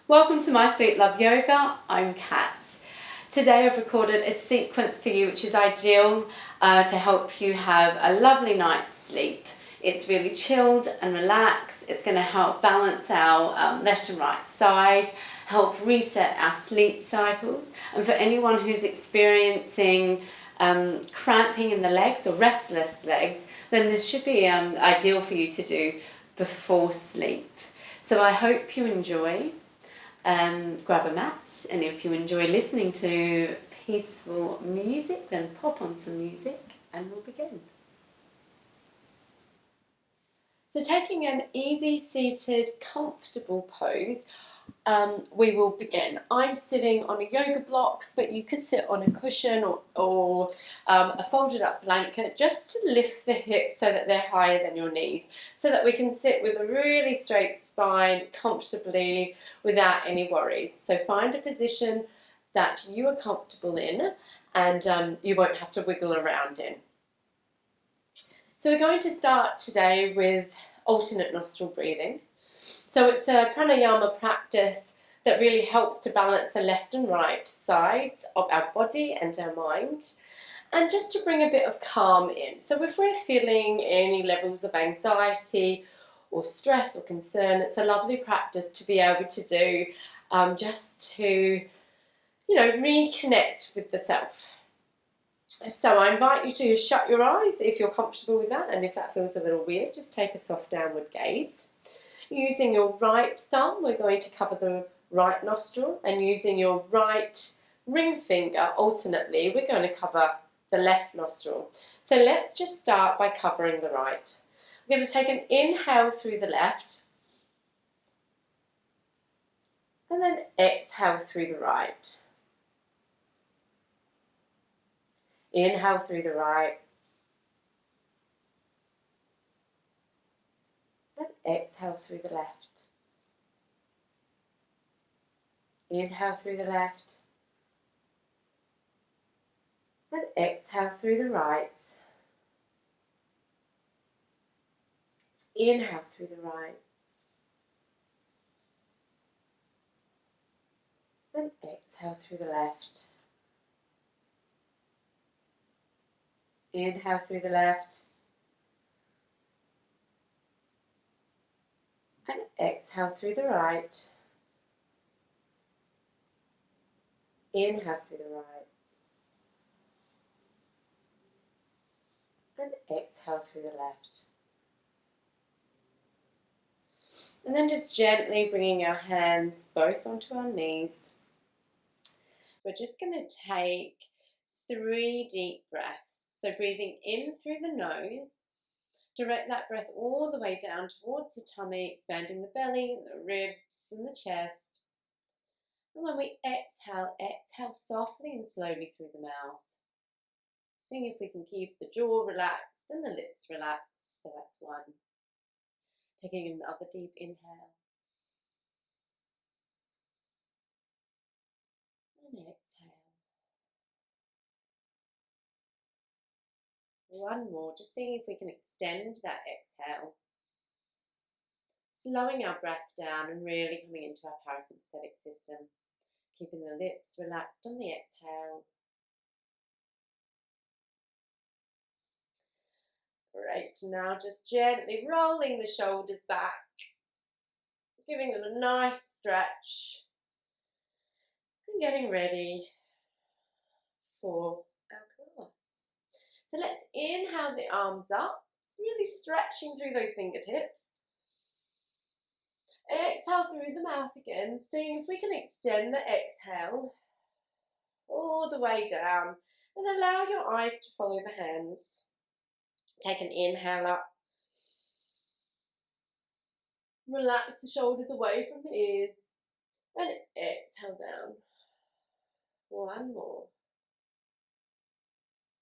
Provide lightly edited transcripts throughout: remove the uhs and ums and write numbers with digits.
Welcome to My Sweet Love Yoga. I'm Kat. Today I've recorded a sequence for you which is ideal to help you have a lovely night's sleep. It's really chilled and relaxed. It's going to help balance our left and right sides, help reset our sleep cycles. And for anyone who's experiencing cramping in the legs or restless legs, then this should be ideal for you to do before sleep. So I hope you enjoy. Grab a mat, and if you enjoy listening to peaceful music, then pop on some music and we'll begin. So taking an easy seated comfortable pose, we will begin. I'm sitting on a yoga block, but you could sit on a cushion or a folded up blanket just to lift the hips so that they're higher than your knees, so that we can sit with a really straight spine comfortably without any worries. So find a position that you are comfortable in and you won't have to wiggle around in. So we're going to start today with alternate nostril breathing. So it's a pranayama practice that really helps to balance the left and right sides of our body and our mind, and just to bring a bit of calm in. So if we're feeling any levels of anxiety or stress or concern, it's a lovely practice to be able to do just to, reconnect with the self. So I invite you to shut your eyes if you're comfortable with that, and if that feels a little weird, just take a soft downward gaze. Using your right thumb, we're going to cover the right nostril, and using your right ring finger alternately, we're going to cover the left nostril. So let's just start by covering the right. We're going to take an inhale through the left, and then exhale through the right. Inhale through the right, and exhale through the left. Inhale through the left, and exhale through the right. Inhale through the right, and exhale through the left. Inhale through the left, and exhale through the right. Inhale through the right, and exhale through the left. And then just gently bringing our hands both onto our knees. We're just going to take 3 deep breaths. So breathing in through the nose, direct that breath all the way down towards the tummy, expanding the belly, the ribs and the chest. And when we exhale, exhale softly and slowly through the mouth. Seeing if we can keep the jaw relaxed and the lips relaxed. So that's 1. Taking another deep inhale. And exhale. 1 more, just seeing if we can extend that exhale. Slowing our breath down and really coming into our parasympathetic system. Keeping the lips relaxed on the exhale. Great, now just gently rolling the shoulders back. Giving them a nice stretch. And getting ready for our class. So let's inhale the arms up. It's really stretching through those fingertips. Exhale through the mouth again, seeing if we can extend the exhale all the way down, and allow your eyes to follow the hands. Take an inhale up. Relax the shoulders away from the ears, and exhale down. 1 more.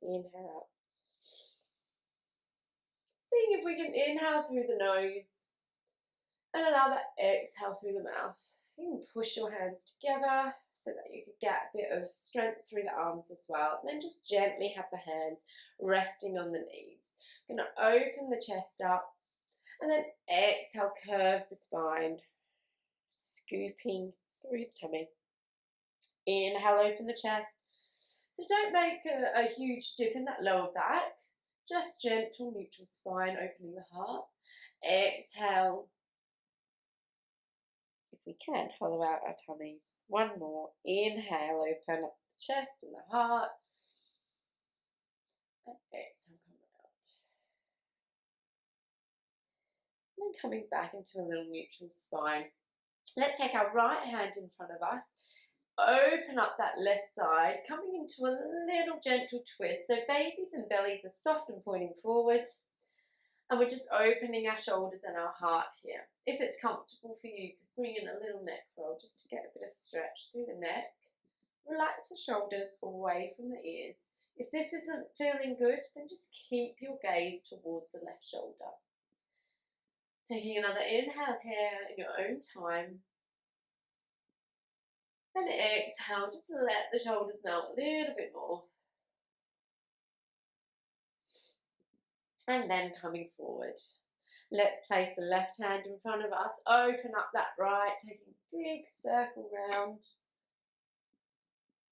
Inhale up. Seeing if we can inhale through the nose and allow that exhale through the mouth. You can push your hands together so that you can get a bit of strength through the arms as well. And then just gently have the hands resting on the knees. Going to open the chest up and then exhale, curve the spine, scooping through the tummy. Inhale, open the chest. So don't make a huge dip in that lower back. Just gentle, neutral spine, opening the heart. Exhale. If we can, hollow out our tummies. One more. Inhale, open up the chest and the heart. And exhale, come out. And then coming back into a little neutral spine. Let's take our right hand in front of us. Open up that left side, coming into a little gentle twist. So babies and bellies are soft and pointing forward. And we're just opening our shoulders and our heart here. If it's comfortable for you, you could bring in a little neck roll just to get a bit of stretch through the neck. Relax the shoulders away from the ears. If this isn't feeling good, then just keep your gaze towards the left shoulder. Taking another inhale here in your own time. And exhale, just let the shoulders melt a little bit more. And then coming forward. Let's place the left hand in front of us. Open up that right, taking a big circle round.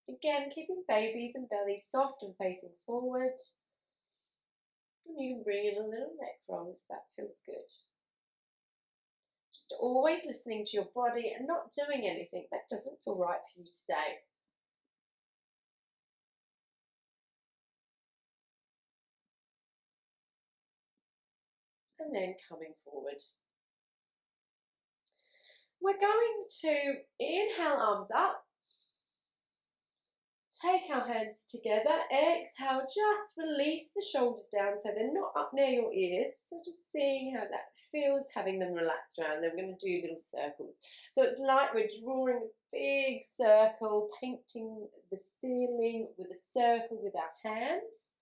Again, keeping babies and bellies soft and facing forward. And you can bring in a little neck roll if that feels good. Just always listening to your body and not doing anything that doesn't feel right for you today. And then coming forward. We're going to inhale, arms up. Take our hands together. Exhale, just release the shoulders down so they're not up near your ears. So just seeing how that feels, having them relaxed around. Then we're going to do little circles. So it's like we're drawing a big circle, painting the ceiling with a circle with our hands.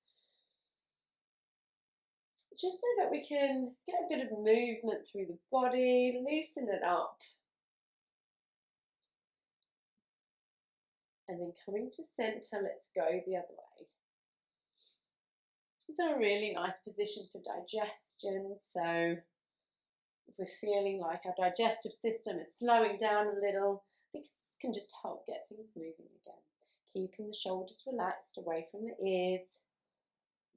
Just so that we can get a bit of movement through the body, loosen it up. And then coming to center, let's go the other way. It's a really nice position for digestion. So if we're feeling like our digestive system is slowing down a little, this can just help get things moving again. Keeping the shoulders relaxed away from the ears.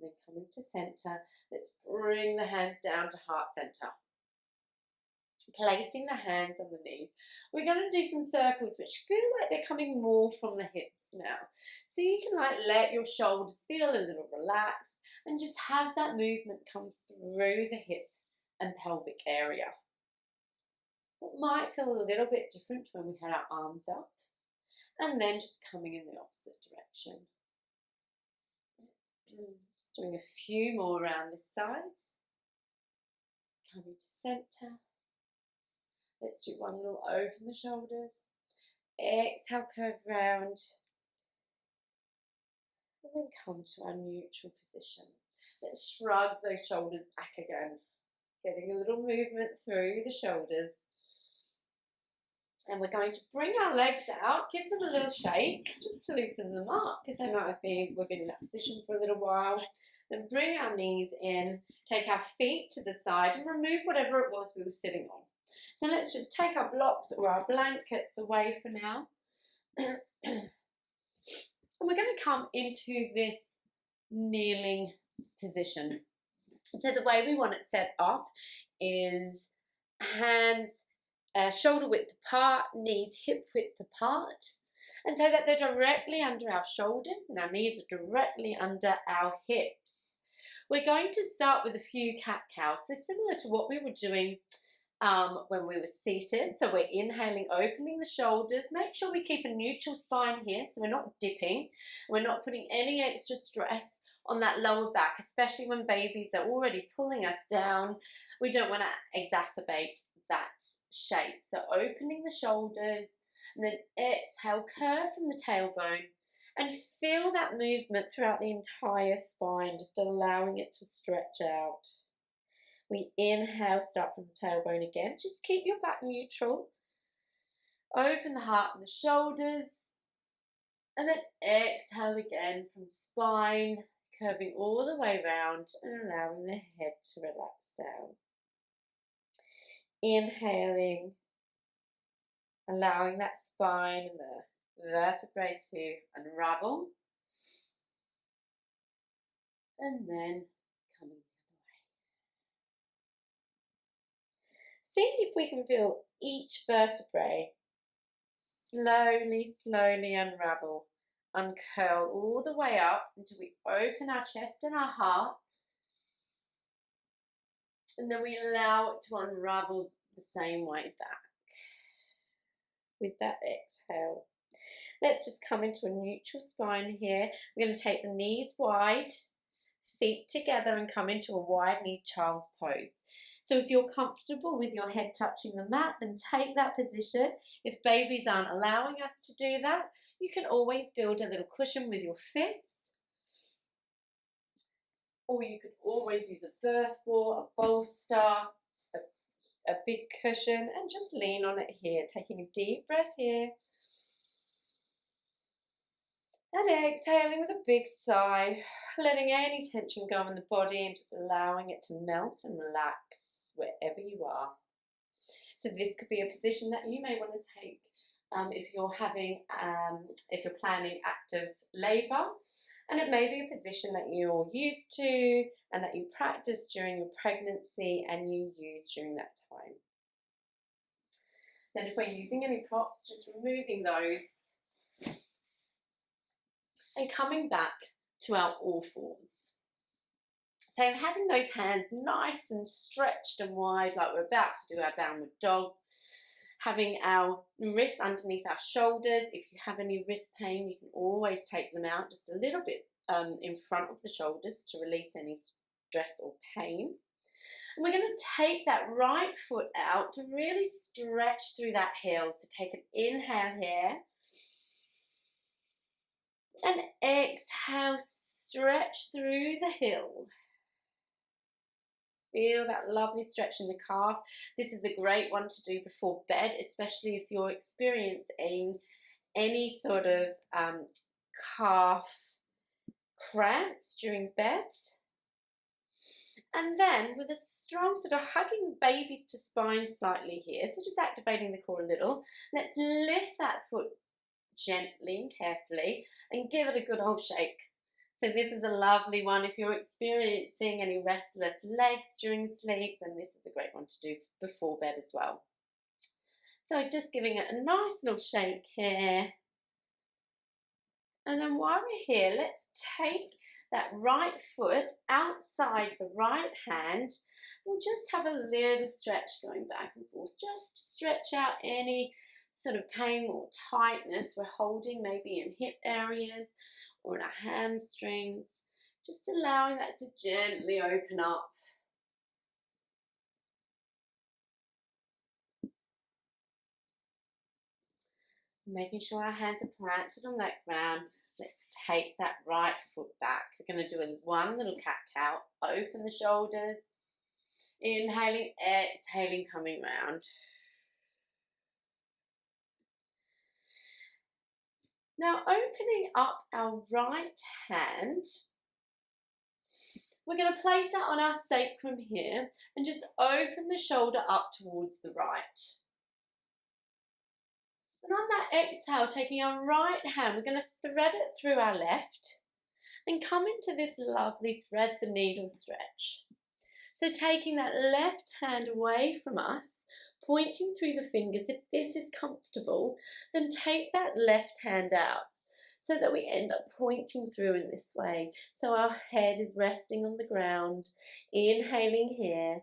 And then coming to center, let's bring the hands down to heart center. Placing the hands on the knees. We're going to do some circles which feel like they're coming more from the hips now. So you can let your shoulders feel a little relaxed and just have that movement come through the hip and pelvic area. It might feel a little bit different when we had our arms up, and then just coming in the opposite direction. Just doing a few more around this side. Coming to center. Let's do one little open the shoulders. Exhale, curve round. And then come to our neutral position. Let's shrug those shoulders back again. Getting a little movement through the shoulders. And we're going to bring our legs out, give them a little shake, just to loosen them up, because they might have been, we've been in that position for a little while. Then bring our knees in, take our feet to the side, and remove whatever it was we were sitting on. So let's just take our blocks or our blankets away for now. And we're going to come into this kneeling position. So the way we want it set up is hands shoulder width apart, knees hip width apart. And so that they're directly under our shoulders and our knees are directly under our hips. We're going to start with a few cat-cows. So similar to what we were doing when we were seated. So we're inhaling, opening the shoulders. Make sure we keep a neutral spine here so we're not dipping. We're not putting any extra stress on that lower back, especially when babies are already pulling us down. We don't want to exacerbate that shape. So opening the shoulders and then exhale, curve from the tailbone and feel that movement throughout the entire spine, just allowing it to stretch out. We inhale, start from the tailbone again. Just keep your back neutral. Open the heart and the shoulders. And then exhale again from spine, curving all the way around and allowing the head to relax down. Inhaling allowing that spine and the vertebrae to unravel. And then coming the other way. Seeing if we can feel each vertebrae slowly, slowly unravel, uncurl all the way up until we open our chest and our heart. And then we allow it to unravel the same way back. With that exhale. Let's just come into a neutral spine here. We're going to take the knees wide, feet together, and come into a wide-kneed child's pose. So if you're comfortable with your head touching the mat, then take that position. If babies aren't allowing us to do that, you can always build a little cushion with your fists. Or you could always use a birth ball, a bolster, a big cushion, and just lean on it here, taking a deep breath here. And exhaling with a big sigh, letting any tension go in the body and just allowing it to melt and relax wherever you are. So this could be a position that you may want to take if you're planning active labour, and it may be a position that you're used to and that you practice during your pregnancy and you use during that time. Then if we're using any props, just removing those and coming back to our all fours. So having those hands nice and stretched and wide like we're about to do our downward dog. Having our wrists underneath our shoulders. If you have any wrist pain, you can always take them out just a little bit in front of the shoulders to release any stress or pain. And we're going to take that right foot out to really stretch through that heel. So take an inhale here. And exhale, stretch through the heel. Feel that lovely stretch in the calf. This is a great one to do before bed, especially if you're experiencing any sort of calf cramps during bed. And then with a strong sort of hugging babies to spine slightly here, so just activating the core a little, let's lift that foot gently and carefully and give it a good old shake. So this is a lovely one. If you're experiencing any restless legs during sleep, then this is a great one to do before bed as well. So just giving it a nice little shake here. And then while we're here, let's take that right foot outside the right hand. We'll just have a little stretch going back and forth, just to stretch out any sort of pain or tightness we're holding, maybe in hip areas or in our hamstrings, just allowing that to gently open up. Making sure our hands are planted on that ground. Let's take that right foot back. We're going to do one little cat-cow. Open the shoulders. Inhaling, exhaling, coming round. Now opening up our right hand, we're going to place that on our sacrum here and just open the shoulder up towards the right. And on that exhale, taking our right hand, we're going to thread it through our left and come into this lovely thread the needle stretch. So taking that left hand away from us, pointing through the fingers. If this is comfortable, then take that left hand out so that we end up pointing through in this way. So our head is resting on the ground, inhaling here.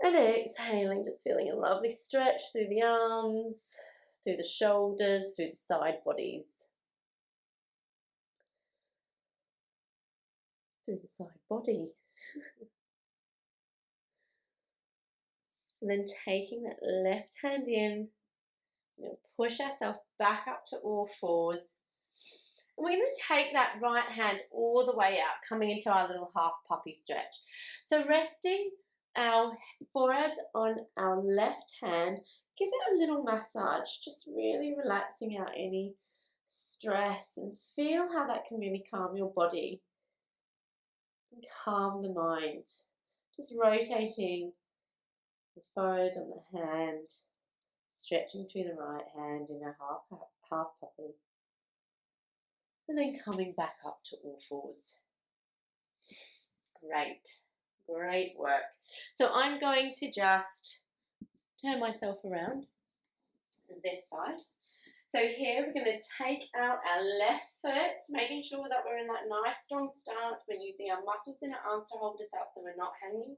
And exhaling, just feeling a lovely stretch through the arms, through the shoulders, through the side bodies. Through the side body. And then taking that left hand in, push ourselves back up to all fours. And we're going to take that right hand all the way out, coming into our little half puppy stretch. So resting our foreheads on our left hand, give it a little massage, just really relaxing out any stress and feel how that can really calm your body and calm the mind. Just rotating the forehead on the hand, Stretching through the right hand in a half puppy. And then coming back up to all fours. Great. Great work. So I'm going to just turn myself around to this side. So here we're going to take out our left foot, making sure that we're in that nice strong stance. We're using our muscles in our arms to hold us up so we're not hanging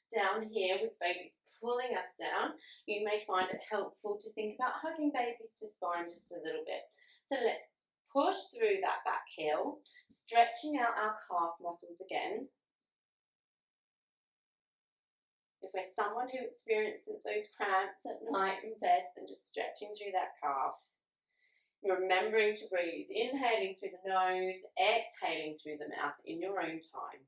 down here with babies pulling us down. You may find it helpful to think about hugging babies to spine just a little bit. So let's push through that back heel, stretching out our calf muscles again. If we're someone who experiences those cramps at night in bed, then just stretching through that calf. Remembering to breathe, inhaling through the nose, exhaling through the mouth in your own time.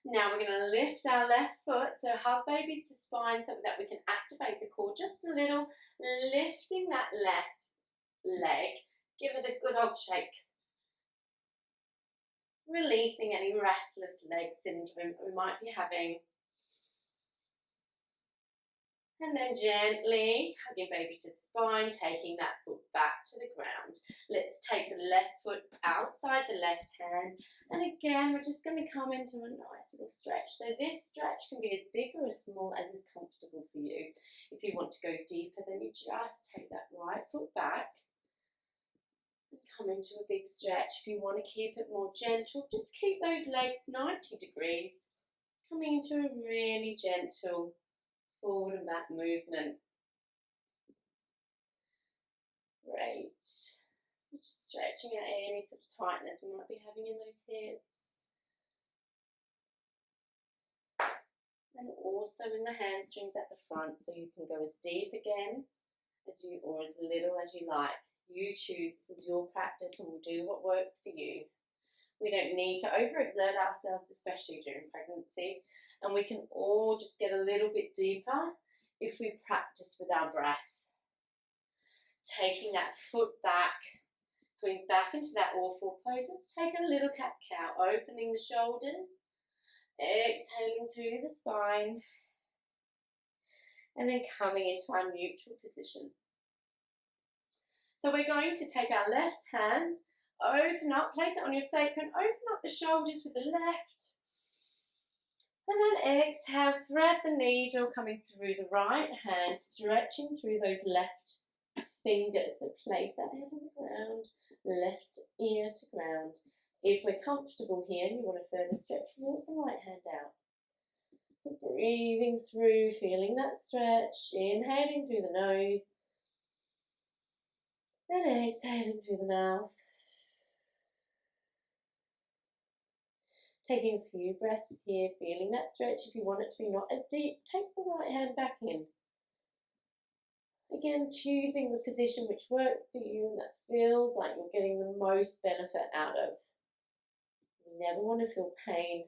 Now we're going to lift our left foot, so hug babies to spine so that we can activate the core just a little, lifting that left leg, give it a good old shake. Releasing any restless leg syndrome we might be having. And then gently hugging baby to spine, taking that foot back to the ground. Let's take the left foot outside the left hand. And again, we're just going to come into a nice little stretch. So this stretch can be as big or as small as is comfortable for you. If you want to go deeper, then you just take that right foot back and come into a big stretch. If you want to keep it more gentle, just keep those legs 90 degrees, coming into a really gentle forward and back movement. Great. Just stretching out any sort of tightness we might be having in those hips. And also in the hamstrings at the front, so you can go as deep again as you or as little as you like. You choose, this is your practice, and we'll do what works for you. We don't need to overexert ourselves, especially during pregnancy, and we can all just get a little bit deeper if we practice with our breath. Taking that foot back, going back into that all four pose. Let's take a little cat-cow, opening the shoulders, exhaling through the spine, and then coming into our neutral position. So we're going to take our left hand, open up, place it on your sacrum, open up the shoulder to the left, and then exhale, thread the needle coming through the right hand, stretching through those left fingers. So place that head on the ground, left ear to ground. If we're comfortable here and you want to further stretch, walk the right hand out. So breathing through, feeling that stretch, inhaling through the nose, and exhaling through the mouth. Taking a few breaths here, feeling that stretch. If you want it to be not as deep, take the right hand back in. Again, choosing the position which works for you and that feels like you're getting the most benefit out of. We never want to feel pain.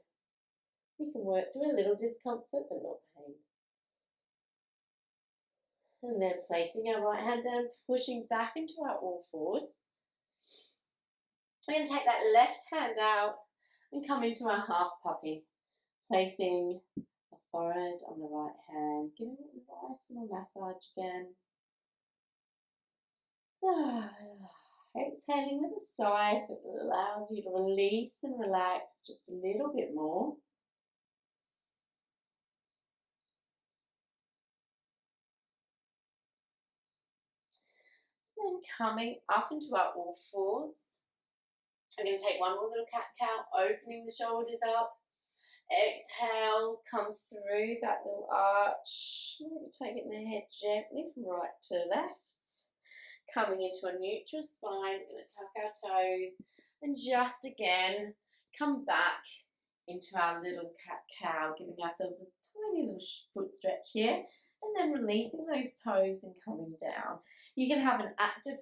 We can work through a little discomfort, but not pain. And then placing our right hand down, pushing back into our all fours. We're going to take that left hand out and come into our half puppy. Placing a forehead on the right hand, giving it a nice little massage again. Exhaling with a sigh that allows you to release and relax just a little bit more. Then coming up into our all fours. I'm going to take one more little cat-cow, opening the shoulders up. Exhale, come through that little arch. Maybe taking the head gently from right to left. Coming into a neutral spine, we're going to tuck our toes and just again come back into our little cat-cow, giving ourselves a tiny little foot stretch here, and then releasing those toes and coming down. You can have an active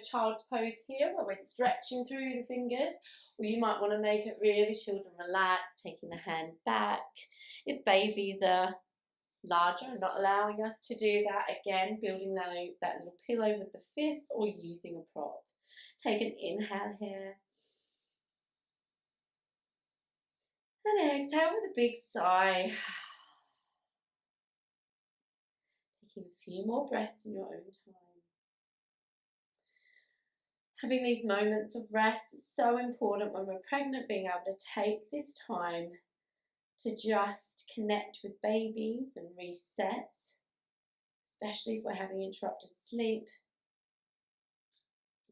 child's pose here where we're stretching through the fingers, or you might want to make it really chilled and relaxed, taking the hand back. If babies are larger and not allowing us to do that, again, building that little pillow with the fists or using a prop. Take an inhale here. And exhale with a big sigh. taking a few more breaths in your own time. Having these moments of rest is so important when we're pregnant, being able to take this time to just connect with babies and reset, especially if we're having interrupted sleep,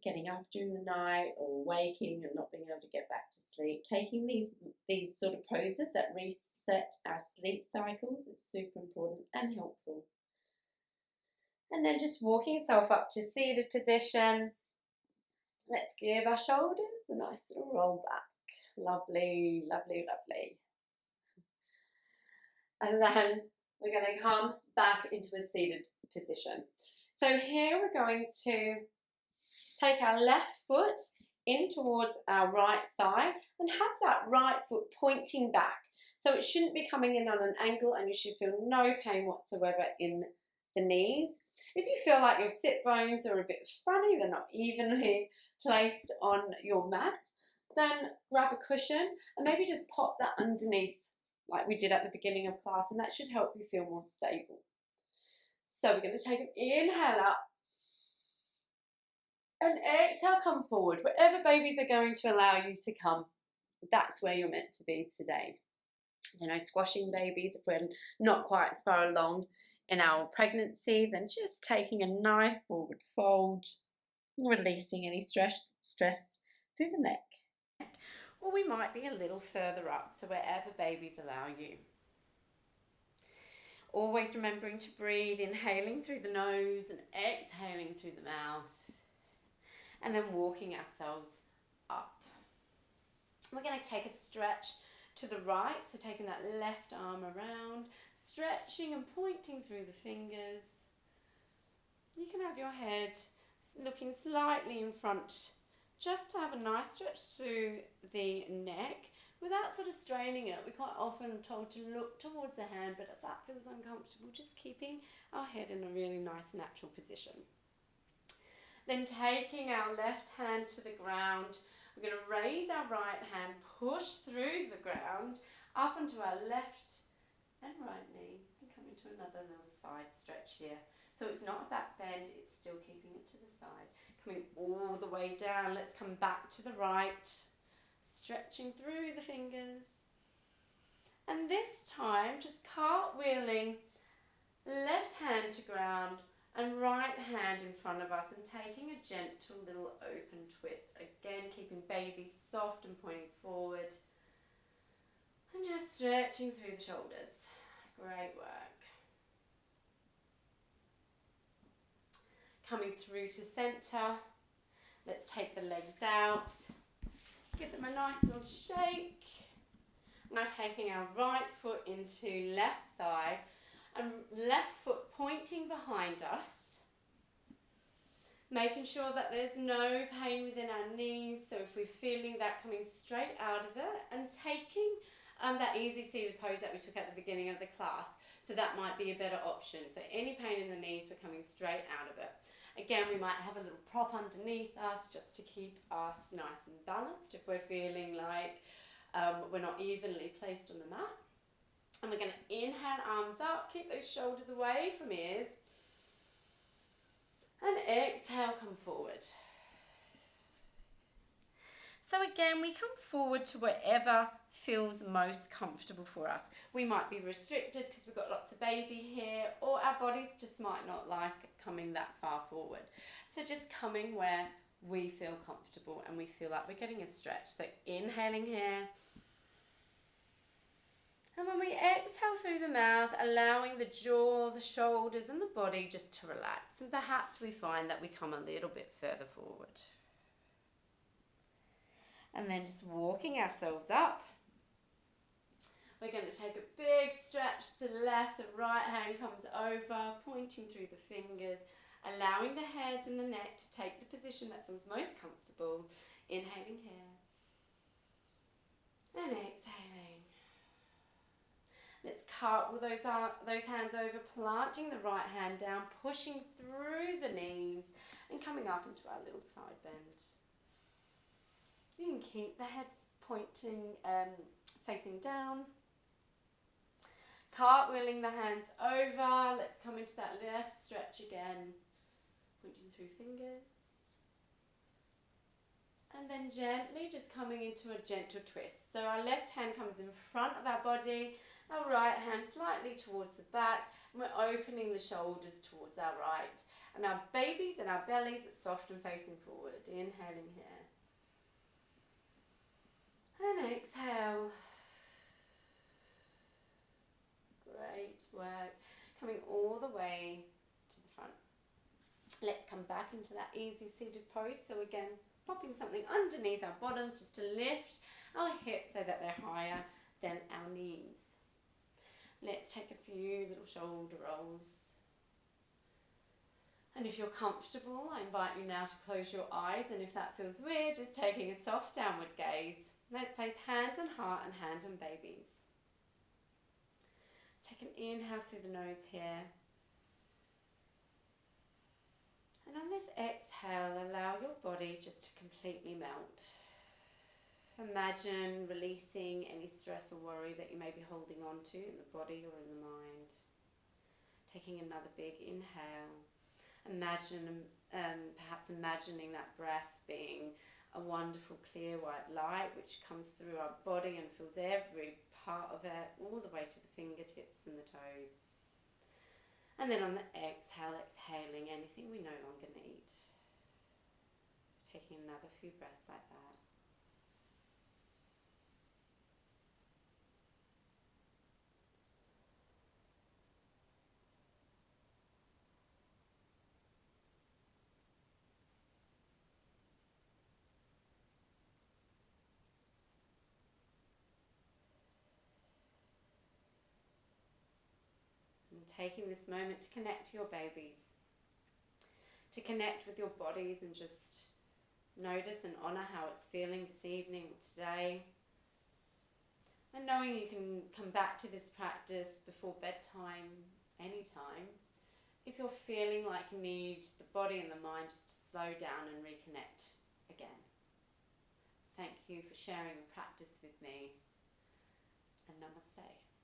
getting up during the night or waking and not being able to get back to sleep. Taking these sort of poses that reset our sleep cycles is super important and helpful. And then just walking yourself up to seated position. Let's give our shoulders a nice little roll back. Lovely, lovely, lovely. And then we're going to come back into a seated position. So here we're going to take our left foot in towards our right thigh and have that right foot pointing back. So it shouldn't be coming in on an angle, and you should feel no pain whatsoever in the knees. If you feel like your sit bones are a bit funny, they're not evenly placed on your mat, then grab a cushion and maybe just pop that underneath like we did at the beginning of class, and that should help you feel more stable. So we're going to take an inhale up and exhale, come forward. Wherever babies are going to allow you to come, that's where you're meant to be today. So no squashing babies if we're not quite as far along in our pregnancy, then just taking a nice forward fold, releasing any stress through the neck. Or we might be a little further up, so wherever babies allow you. Always remembering to breathe, inhaling through the nose and exhaling through the mouth. And then walking ourselves up. We're going to take a stretch to the right, so taking that left arm around, stretching and pointing through the fingers. You can have your head looking slightly in front, just to have a nice stretch through the neck without sort of straining it. We're quite often told to look towards the hand, but if that feels uncomfortable, just keeping our head in a really nice natural position. Then taking our left hand to the ground, we're going to raise our right hand, push through the ground, up onto our left and right knee, and come into another little side stretch here. So it's not a back bend, it's still keeping it to the side. Coming all the way down, let's come back to the right, stretching through the fingers. And this time, just cartwheeling, left hand to ground, and right hand in front of us, and taking a gentle little open twist. Again, keeping baby soft and pointing forward. And just stretching through the shoulders. Great work. Coming through to center. Let's take the legs out. Give them a nice little shake. Now taking our right foot into left thigh, and left foot pointing behind us, making sure that there's no pain within our knees. So if we're feeling that coming straight out of it, and taking that easy seated pose that we took at the beginning of the class, so that might be a better option. So any pain in the knees, we're coming straight out of it. Again, we might have a little prop underneath us just to keep us nice and balanced if we're feeling like we're not evenly placed on the mat. And we're going to inhale, arms up, keep those shoulders away from ears. And exhale, come forward. So again, we come forward to wherever feels most comfortable for us. We might be restricted because we've got lots of baby here, or our bodies just might not like coming that far forward. So just coming where we feel comfortable and we feel like we're getting a stretch. So inhaling here. And when we exhale through the mouth, allowing the jaw, the shoulders and the body just to relax. And perhaps we find that we come a little bit further forward. And then just walking ourselves up. We're going to take a big stretch to the left, the right hand comes over, pointing through the fingers, allowing the head and the neck to take the position that feels most comfortable. Inhaling here. And exhaling. Let's cartwheel those hands over, planting the right hand down, pushing through the knees and coming up into our little side bend. You can keep the head pointing, facing down. Cartwheeling the hands over. Let's come into that left stretch again. Pointing through fingers. And then gently just coming into a gentle twist. So our left hand comes in front of our body, our right hand slightly towards the back, and we're opening the shoulders towards our right. And our babies and our bellies are soft and facing forward. Inhaling here. And exhale. Great work. Coming all the way to the front. Let's come back into that easy seated pose. So again, popping something underneath our bottoms just to lift our hips so that they're higher than our knees. Let's take a few little shoulder rolls. And if you're comfortable, I invite you now to close your eyes, and if that feels weird, just taking a soft downward gaze. Let's place hand on heart and hand on babies. Let's take an inhale through the nose here. And on this exhale, allow your body just to completely melt. Imagine releasing any stress or worry that you may be holding on to in the body or in the mind. Taking another big inhale. Imagine, perhaps imagining that breath being a wonderful clear white light which comes through our body and fills every part of it, all the way to the fingertips and the toes. And then on the exhale, exhaling anything we no longer need. Taking another few breaths like that. And taking this moment to connect to your babies, to connect with your bodies and just notice and honour how it's feeling this evening or today. And knowing you can come back to this practice before bedtime, anytime, if you're feeling like you need the body and the mind just to slow down and reconnect again. Thank you for sharing the practice with me, and namaste.